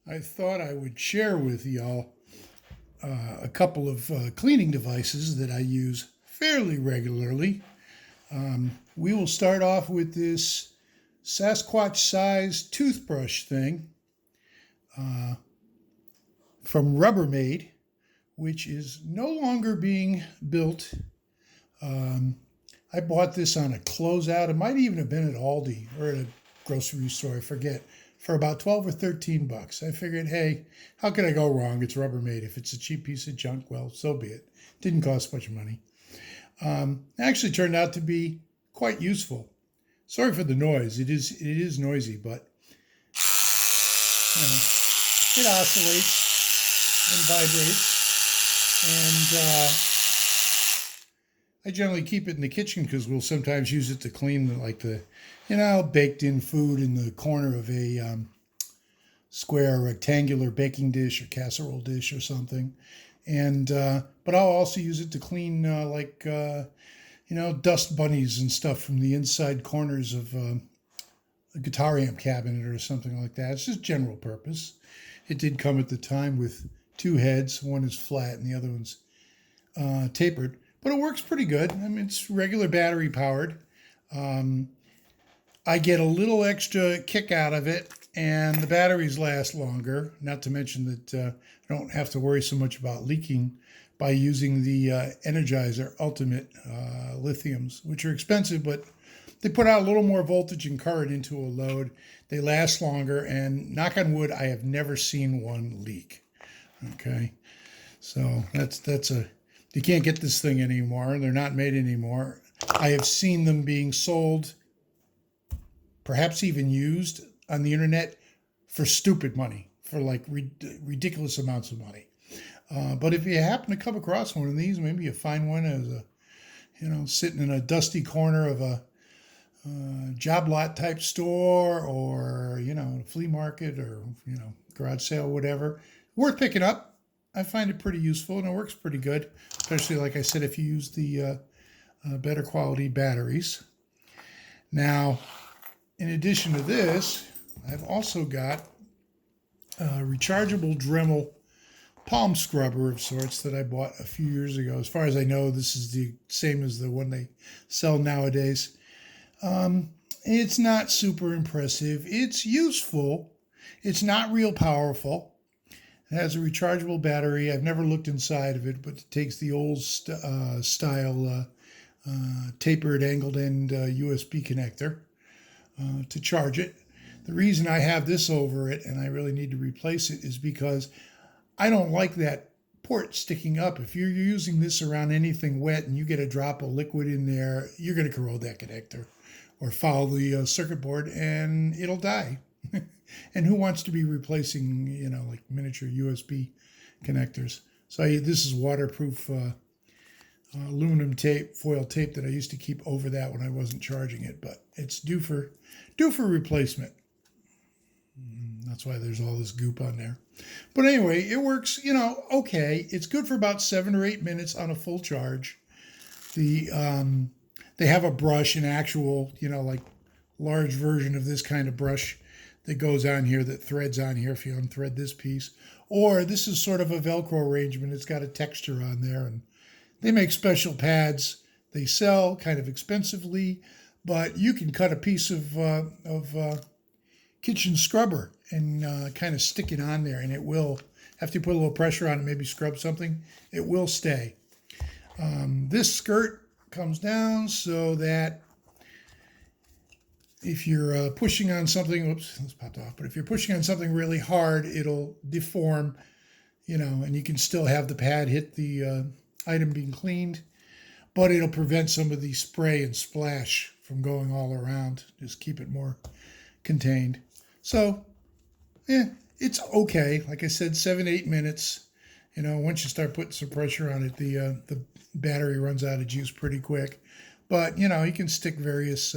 I thought I would share with y'all a couple of cleaning devices that I use fairly regularly. We will start off with this Sasquatch-sized toothbrush thing from Rubbermaid, which is no longer being built. I bought this on a closeout. It might even have been at Aldi or at a grocery store, I forget, for about 12 or 13 bucks. I figured, hey, how could I go wrong? It's Rubbermaid. If it's a cheap piece of junk, well, so be it. Didn't cost much money. Actually turned out to be quite useful. Sorry for the noise. It is noisy, but it oscillates and vibrates. And I generally keep it in the kitchen because we'll sometimes use it to clean baked in food in the corner of a square rectangular baking dish or casserole dish or something. And but I'll also use it to clean dust bunnies and stuff from the inside corners of a guitar amp cabinet or something like that. It's just general purpose. It did come at the time with two heads. One is flat and the other one's tapered. But it works pretty good. I mean, it's regular battery powered. I get a little extra kick out of it, and the batteries last longer. Not to mention that I don't have to worry so much about leaking by using the Energizer Ultimate lithiums, which are expensive, but they put out a little more voltage and current into a load. They last longer, and knock on wood, I have never seen one leak. Okay, so that's a. You can't get this thing anymore. They're not made anymore. I have seen them being sold, perhaps even used on the internet for stupid money, for like ridiculous amounts of money. But if you happen to come across one of these, maybe you find one as sitting in a dusty corner of a job lot type store or, a flea market or, garage sale, whatever, worth picking up. I find it pretty useful and it works pretty good, especially, like I said, if you use the better quality batteries. Now, in addition to this, I've also got a rechargeable Dremel palm scrubber of sorts that I bought a few years ago. As far as I know, this is the same as the one they sell nowadays. It's not super impressive. It's useful. It's not real powerful. It has a rechargeable battery. I've never looked inside of it, but it takes the old style tapered angled end USB connector to charge it. The reason I have this over it and I really need to replace it is because I don't like that port sticking up. If you're using this around anything wet and you get a drop of liquid in there, you're going to corrode that connector or foul the circuit board and it'll die. And who wants to be replacing, like miniature USB connectors? So this is waterproof aluminum tape, foil tape that I used to keep over that when I wasn't charging it, but it's due for replacement. That's why there's all this goop on there. But anyway, it works, okay. It's good for about 7 or 8 minutes on a full charge. They have a brush, an actual, large version of this kind of brush that goes on here, that threads on here if you unthread this piece. Or this is sort of a Velcro arrangement. It's got a texture on there, and they make special pads. They sell kind of expensively, but you can cut a piece of kitchen scrubber and kind of stick it on there, and it will, after you put a little pressure on it, maybe scrub something, it will stay. This skirt comes down so that if you're pushing on something, oops, this popped off, but if you're pushing on something really hard, it'll deform, and you can still have the pad hit the item being cleaned, but it'll prevent some of the spray and splash from going all around. Just keep it more contained. So, it's okay. Like I said, 7-8 minutes. Once you start putting some pressure on it, the battery runs out of juice pretty quick. But, you can stick various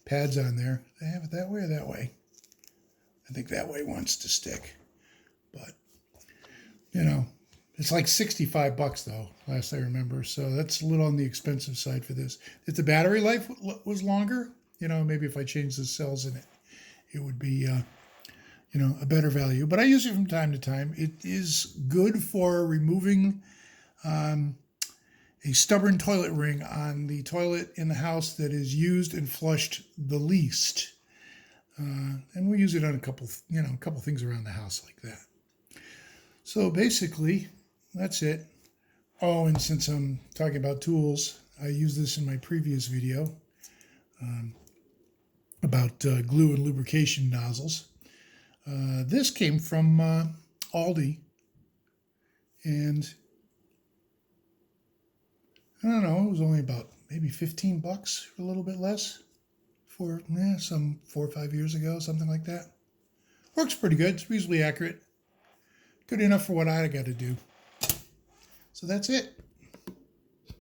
pads on there. They have it that way or that way? I think that way wants to stick. But, it's like 65 bucks though, last I remember. So that's a little on the expensive side for this. If the battery life was longer, maybe if I changed the cells in it, it would be, a better value. But I use it from time to time. It is good for removing a stubborn toilet ring on the toilet in the house that is used and flushed the least. And we use it on a couple things around the house like that. So basically, that's it. Oh, and since I'm talking about tools, I used this in my previous video about glue and lubrication nozzles. This came from Aldi, and I don't know, it was only about maybe 15 bucks, or a little bit less, for some 4 or 5 years ago, something like that. Works pretty good. It's reasonably accurate. Good enough for what I got to do. So that's it.